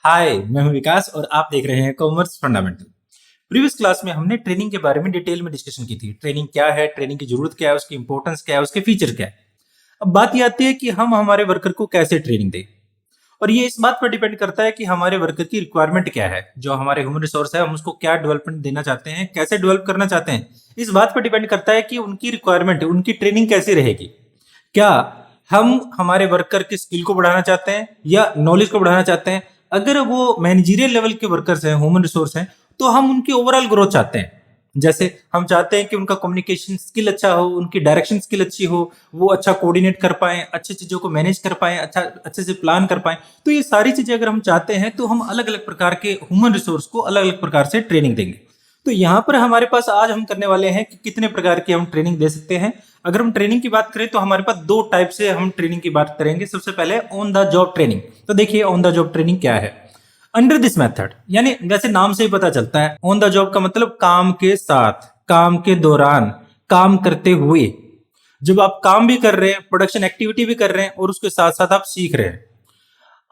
हाय, मैं हूं विकास और आप देख रहे हैं कॉमर्स फंडामेंटल। प्रीवियस क्लास में हमने ट्रेनिंग के बारे में डिटेल में डिस्कशन की थी। ट्रेनिंग क्या है, ट्रेनिंग की जरूरत क्या है, उसकी इंपॉर्टेंस क्या है, उसके फीचर क्या है। अब बात ये आती है कि हम हमारे वर्कर को कैसे ट्रेनिंग दें, और ये इस बात पर डिपेंड करता है कि हमारे वर्कर की रिक्वायरमेंट क्या है। जो हमारे ह्यूमन रिसोर्स है, हम उसको क्या डेवलपमेंट देना चाहते हैं, कैसे डेवलप करना चाहते हैं, इस बात पर डिपेंड करता है कि उनकी रिक्वायरमेंट, उनकी ट्रेनिंग कैसी रहेगी। क्या हम हमारे वर्कर की स्किल को बढ़ाना चाहते हैं या नॉलेज को बढ़ाना चाहते हैं। अगर वो मैनेजरियल लेवल के वर्कर्स हैं, ह्यूमन रिसोर्स हैं, तो हम उनकी ओवरऑल ग्रोथ चाहते हैं। जैसे हम चाहते हैं कि उनका कम्युनिकेशन स्किल अच्छा हो, उनकी डायरेक्शन स्किल अच्छी हो, वो अच्छा कोऑर्डिनेट कर पाए, अच्छी चीजों को मैनेज कर पाए, अच्छा अच्छे से प्लान कर पाए। तो ये सारी चीजें अगर हम चाहते हैं तो हम अलग अलग प्रकार के ह्यूमन रिसोर्स को अलग अलग प्रकार से ट्रेनिंग देंगे। तो यहाँ पर हमारे पास आज हम करने वाले हैं कि कितने प्रकार की हम ट्रेनिंग दे सकते हैं। अगर हम ट्रेनिंग की बात करें तो हमारे पास दो टाइप से हम ट्रेनिंग की बात करेंगे। सबसे पहले ऑन द जॉब ट्रेनिंग। तो देखिए ऑन द जॉब ट्रेनिंग क्या है। अंडर दिस मेथड, यानी जैसे नाम से ही पता चलता है, ऑन द जॉब का मतलब काम के साथ, काम के दौरान, काम करते हुए। जब आप काम भी कर रहे हैं, प्रोडक्शन एक्टिविटी भी कर रहे हैं और उसके साथ साथ आप सीख रहे हैं।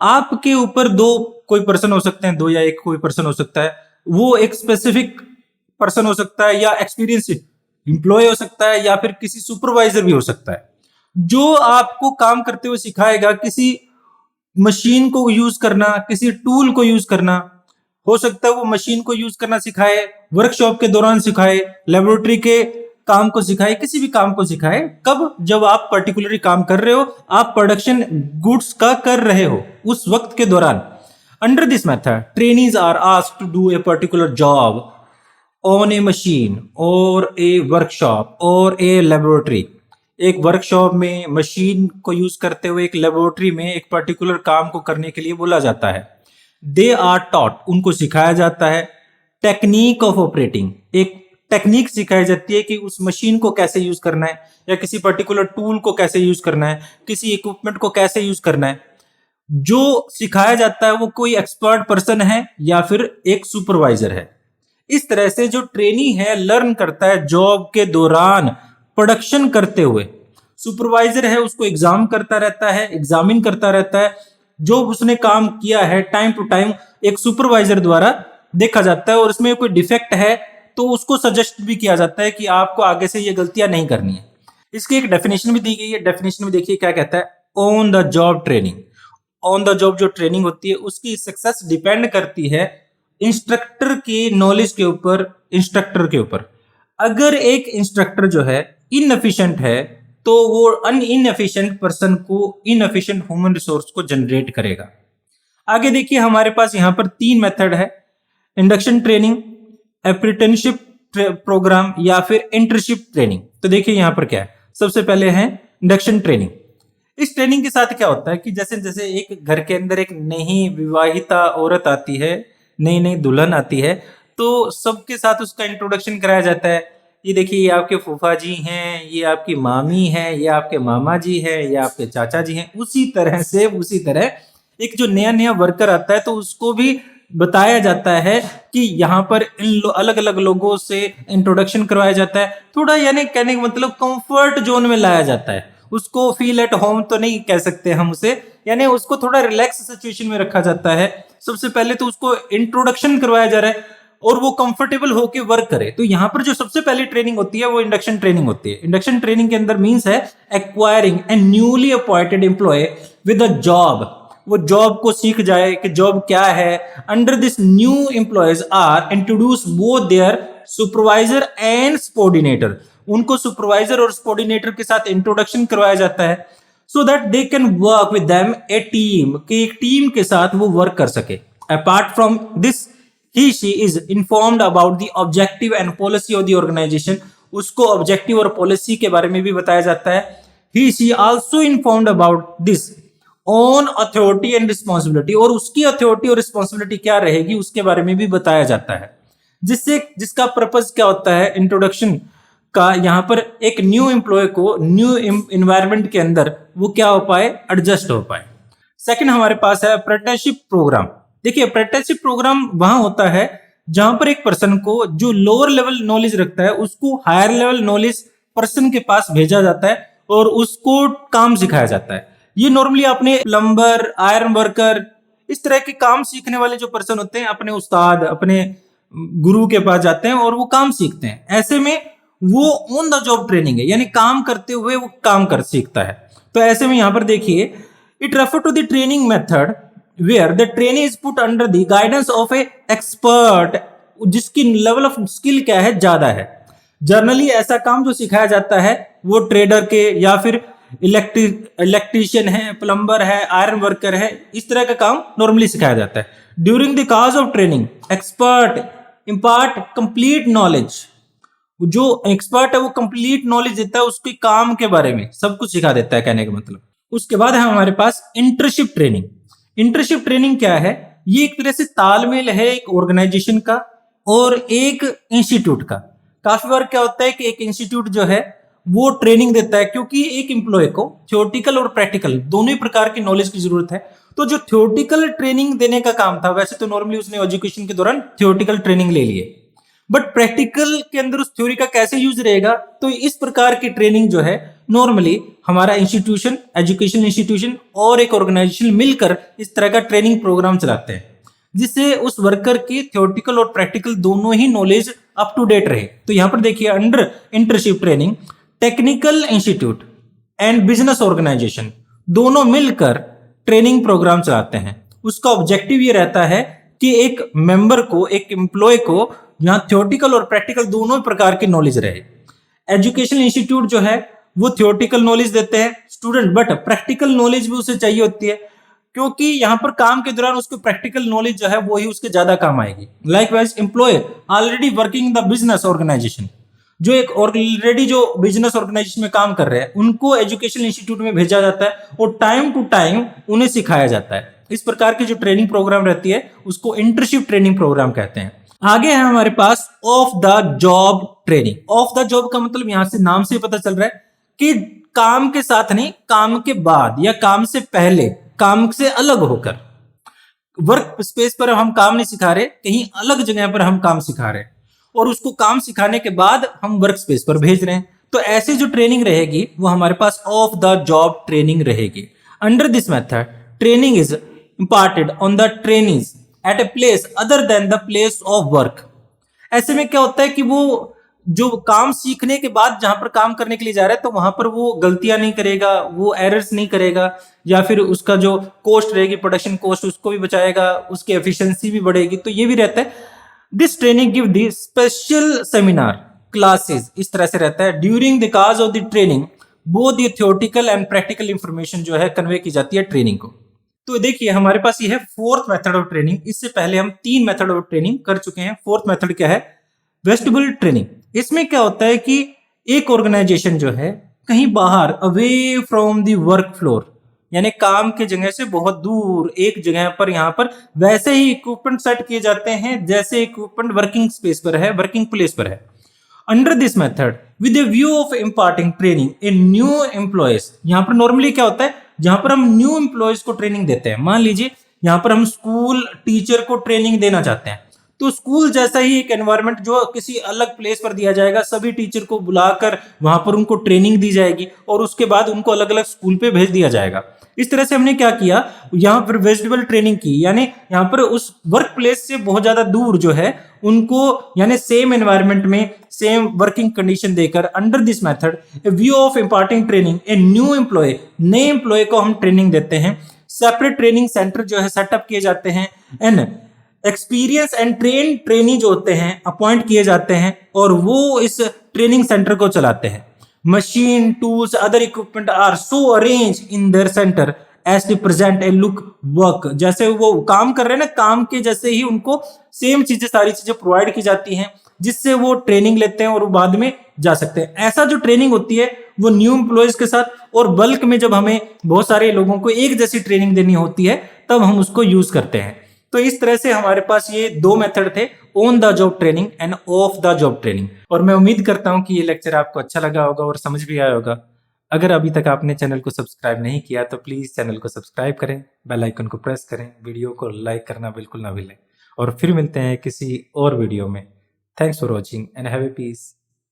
आपके ऊपर दो कोई पर्सन हो सकते हैं, दो या एक कोई पर्सन हो सकता है। वो एक स्पेसिफिक पर्सन हो सकता है या एक्सपीरियंस एम्प्लॉय हो सकता है या फिर किसी सुपरवाइजर भी हो सकता है, जो आपको काम करते हुए सिखाएगा किसी मशीन को यूज करना, किसी टूल को यूज करना। हो सकता है वो मशीन को यूज करना सिखाए, वर्कशॉप के दौरान सिखाए, लेबोरेटरी के काम को सिखाए, किसी भी काम को सिखाए। कब? जब आप पर्टिकुलरली काम कर रहे हो, आप प्रोडक्शन गुड्स का कर रहे हो, उस वक्त के दौरान। Under this method trainees are asked to do a particular job on a machine और ए वर्कशॉप और ए लेबोरेटरी। एक वर्कशॉप में मशीन को यूज करते हुए एक लेबोरेटरी में एक पर्टिकुलर काम को करने के लिए बोला जाता है। दे आर टॉट, उनको सिखाया जाता है। टेक्निक ऑफ ऑपरेटिंग, एक टेक्निक सिखाई जाती है कि उस मशीन को कैसे यूज करना है या किसी पर्टिकुलर टूल को कैसे यूज करना है, किसी इक्विपमेंट को कैसे यूज करना है। जो सिखाया जाता है वो कोई एक्सपर्ट पर्सन है या फिर एक सुपरवाइजर है। इस तरह से जो ट्रेनी है लर्न करता है जॉब के दौरान, प्रोडक्शन करते हुए। सुपरवाइजर है उसको एग्जाम करता रहता है, एग्जामिन करता रहता है। जो उसने काम किया है टाइम टू टाइम एक सुपरवाइजर द्वारा देखा जाता है, और उसमें कोई डिफेक्ट है तो उसको सजेस्ट भी किया जाता है कि आपको आगे से ये गलतियां नहीं करनी है। इसकी एक डेफिनेशन भी दी गई है। डेफिनेशन में देखिए क्या कहता है, on the job training. On the job जो ट्रेनिंग होती है उसकी सक्सेस डिपेंड करती है इंस्ट्रक्टर की नॉलेज के ऊपर, इंस्ट्रक्टर के ऊपर। अगर एक इंस्ट्रक्टर जो है इनएफिशिएंट है तो वो इनएफिशिएंट पर्सन को, इनएफिशिएंट ह्यूमन रिसोर्स को जनरेट करेगा। आगे देखिए हमारे पास यहां पर तीन मेथड है। इंडक्शन ट्रेनिंग, अप्रेंटिसशिप प्रोग्राम या फिर इंटर्नशिप ट्रेनिंग। तो देखिए यहां पर क्या है, सबसे पहले है इंडक्शन ट्रेनिंग। इस ट्रेनिंग के साथ क्या होता है कि जैसे जैसे एक घर के अंदर एक नई विवाहिता औरत आती है, नई नई दुल्हन आती है, तो सबके साथ उसका इंट्रोडक्शन कराया जाता है। ये देखिए ये आपके फूफा जी हैं, ये आपकी मामी है, ये आपके मामा जी है, ये आपके चाचा जी हैं। उसी तरह एक जो नया नया वर्कर आता है तो उसको भी बताया जाता है कि यहाँ पर अलग अलग लोगों से इंट्रोडक्शन करवाया जाता है। थोड़ा यानी कहने का मतलब कंफर्ट जोन में लाया जाता है। उसको फील एट होम तो नहीं कह सकते हम उसे, यानी उसको थोड़ा रिलैक्स सिचुएशन में रखा जाता है। सबसे पहले तो उसको इंट्रोडक्शन करवाया जा रहा है और वो कंफर्टेबल होकर वर्क करे। तो यहाँ पर जो सबसे पहली ट्रेनिंग होती है वो इंडक्शन ट्रेनिंग होती है। इंडक्शन ट्रेनिंग के अंदर मींस है acquiring a newly appointed employee with a job. वो जॉब को सीख जाए कि जॉब क्या है। Under this new employees are introduce both their supervisor and subordinator. उनको सुपरवाइजर और सबऑर्डिनेटर के साथ इंट्रोडक्शन करवाया जाता है so that they can work with them a team, कि एक टीम के साथ वो वर्क कर सके। Apart from this he she is informed about the objective and policy of the organisation. उसको ऑब्जेक्टिव और पॉलिसी के बारे में भी बताया जाता है। He she also informed about this on authority and responsibility, और उसकी अथॉरिटी और रिस्पॉन्सिबिलिटी क्या रहेगी उसके बारे में भी बताया जाता है। जिसका पर्पस क्या होता है इंट्रोडक्शन का, यहां पर एक न्यू एम्प्लॉय को न्यू इन्वायरमेंट के अंदर वो क्या हो पाए, एडजस्ट हो पाए। सेकंड हमारे पास है अप्रेंटिसशिप प्रोग्राम। देखिए अप्रेंटिसशिप प्रोग्राम वहां होता है जहां पर एक पर्सन को जो लोअर लेवल नॉलेज रखता है उसको हायर लेवल नॉलेज पर्सन के पास भेजा जाता है और उसको काम सिखाया जाता है। ये नॉर्मली आपने प्लम्बर, आयरन वर्कर, इस तरह के काम सीखने वाले जो पर्सन होते हैं अपने उस्ताद, अपने गुरु के पास जाते हैं और वो काम सीखते हैं। ऐसे में वो ऑन द जॉब ट्रेनिंग है, यानी काम करते हुए वो काम कर सीखता है। तो ऐसे में यहां पर देखिए, it refer to the training method where the training is put under the guidance of a expert, जिसकी लेवल ऑफ स्किल क्या है, ज्यादा है। जनरली ऐसा काम जो सिखाया जाता है वो ट्रेडर के या फिर इलेक्ट्रीशियन है, प्लम्बर है, आयरन वर्कर है, इस तरह का काम नॉर्मली सिखाया जाता है। During the course of training expert impart complete knowledge, जो एक्सपर्ट है वो कंप्लीट नॉलेज देता है उसके काम के बारे में, सब कुछ सिखा देता है, कहने का मतलब। उसके बाद है हमारे पास इंटर्नशिप ट्रेनिंग। इंटर्नशिप ट्रेनिंग क्या है? ये एक तरह से तालमेल है एक ऑर्गेनाइजेशन का और एक इंस्टीट्यूट का। काफी बार क्या होता है कि एक इंस्टीट्यूट जो है वो ट्रेनिंग देता है, क्योंकि एक एम्प्लॉय को थ्योरेटिकल और प्रैक्टिकल दोनों ही प्रकार की नॉलेज की जरूरत है। तो जो थ्योरेटिकल ट्रेनिंग देने का काम था, वैसे तो नॉर्मली उसने एजुकेशन के दौरान थ्योरेटिकल ट्रेनिंग ले लिए, बट प्रैक्टिकल के अंदर उस थ्योरी का कैसे यूज रहेगा, तो इस प्रकार की ट्रेनिंग जो है नॉर्मली हमारा इंस्टीट्यूशन, एजुकेशन इंस्टीट्यूशन और एक ऑर्गेनाइजेशन मिलकर इस तरह का ट्रेनिंग प्रोग्राम चलाते हैं, जिससे उस वर्कर की थ्योरेटिकल और प्रैक्टिकल दोनों ही नॉलेज अप टू डेट रहे। तो यहां पर देखिए, under internship training technical institute and business organization दोनों मिलकर ट्रेनिंग प्रोग्राम चलाते हैं। उसका ऑब्जेक्टिव ये रहता है कि एक मेंबर को, एक एम्प्लॉय को जहां थ्योरेटिकल और प्रैक्टिकल दोनों प्रकार की नॉलेज रहे। एजुकेशन इंस्टीट्यूट जो है वो थ्योरेटिकल नॉलेज देते हैं स्टूडेंट, बट प्रैक्टिकल नॉलेज भी उसे चाहिए होती है, क्योंकि यहां पर काम के दौरान उसको प्रैक्टिकल नॉलेज जो है वो ही उसके ज्यादा काम आएगी। Likewise employ already working the business organization, जो एक ऑलरेडी जो बिजनेस ऑर्गेनाइजेशन में काम कर रहे हैं उनको एजुकेशन इंस्टीट्यूट में भेजा जाता है और टाइम टू टाइम उन्हें सिखाया जाता है। इस प्रकार की जो ट्रेनिंग प्रोग्राम रहती है उसको इंटर्नशिप ट्रेनिंग प्रोग्राम कहते हैं। आगे है हमारे पास off the job training. Off the job का मतलब यहां से नाम से पता चल रहा है कि काम के साथ नहीं, काम के बाद या काम से पहले, काम से अलग होकर। वर्क स्पेस पर हम काम नहीं सिखा रहे, कहीं अलग जगह पर हम काम सिखा रहे हैं और उसको काम सिखाने के बाद हम वर्क स्पेस पर भेज रहे हैं। तो ऐसे जो ट्रेनिंग रहेगी वो हमारे पास ऑफ द जॉब ट्रेनिंग रहेगी। Under this method training is imparted on the trainees at a place other than the place of work। ऐसे में क्या होता है कि वो जो काम सीखने के बाद जहां पर काम करने के लिए जा रहा है तो वहां पर वो गलतियां नहीं करेगा, वो एरर्स नहीं करेगा, या फिर उसका जो कॉस्ट रहेगी, प्रोडक्शन कॉस्ट, उसको भी बचाएगा, उसकी एफिशिएंसी भी बढ़ेगी। तो ये भी रहता है। This training give the special seminar classes, इस तरह से रहता है। During the course of the training both the theoretical and practical information जो है कन्वे की जाती है ट्रेनिंग को। तो देखिए हमारे पास ये है फोर्थ मेथड ऑफ ट्रेनिंग। इससे पहले हम 3 मेथड ऑफ ट्रेनिंग कर चुके हैं। फोर्थ मेथड क्या है? Vestibule training. इसमें क्या होता है कि एक ऑर्गेनाइजेशन जो है कहीं बाहर, away from the work floor, यानी काम के जगह से बहुत दूर एक जगह पर, यहां पर वैसे ही इक्विपमेंट सेट किए जाते हैं जैसे इक्विपमेंट वर्किंग स्पेस पर है, वर्किंग प्लेस पर है। Under this method with A view of imparting training a new employees. यहां पर नॉर्मली क्या होता है, जहां पर हम न्यू एम्प्लॉयज को ट्रेनिंग देते हैं, मान लीजिए यहां पर हम स्कूल टीचर को ट्रेनिंग देना चाहते हैं, तो स्कूल जैसा ही एक एनवायरनमेंट जो किसी अलग प्लेस पर दिया जाएगा, सभी टीचर को बुलाकर वहां पर उनको ट्रेनिंग दी जाएगी और उसके बाद उनको अलग अलग स्कूल पे भेज दिया जाएगा। इस तरह से हमने क्या किया, यहाँ पर वेजिटेबल ट्रेनिंग की, यानी यहाँ पर उस वर्क प्लेस से बहुत ज्यादा दूर जो है उनको, यानी सेम एनवायरनमेंट में सेम वर्किंग कंडीशन देकर, under this method A view of imparting training a new employ, नए एम्प्लॉय को हम ट्रेनिंग देते हैं। सेपरेट ट्रेनिंग सेंटर जो है सेटअप किए जाते हैं and experience and train trainee जो होते हैं अपॉइंट किए जाते हैं और वो इस ट्रेनिंग सेंटर को चलाते हैं। Machine, tools, other equipment are so arrange in their centre as to present a look work. जैसे वो काम कर रहे हैं ना, काम के जैसे ही उनको सेम चीजें, सारी चीजें प्रोवाइड की जाती हैं, जिससे वो ट्रेनिंग लेते हैं और वो बाद में जा सकते हैं। ऐसा जो ट्रेनिंग होती है वो न्यू एम्प्लॉयज के साथ और बल्क में जब हमें बहुत सारे लोगों को एक जैसी ट्रेनिंग देनी होती है तब हम उसको यूज करते हैं। तो इस तरह से हमारे पास ये 2 मेथड थे, on the job training end of the job training. और मैं उम्मीद करता हूं कि ये लेक्चर आपको अच्छा लगा होगा और समझ भी आया होगा। अगर अभी तक आपने चैनल को सब्सक्राइब नहीं किया तो प्लीज चैनल को सब्सक्राइब करें, बेल आइकन को प्रेस करें, वीडियो को लाइक करना बिल्कुल ना भूलें। और फिर मिलते हैं किसी और वीडियो में। Thanks for watching and have a piece.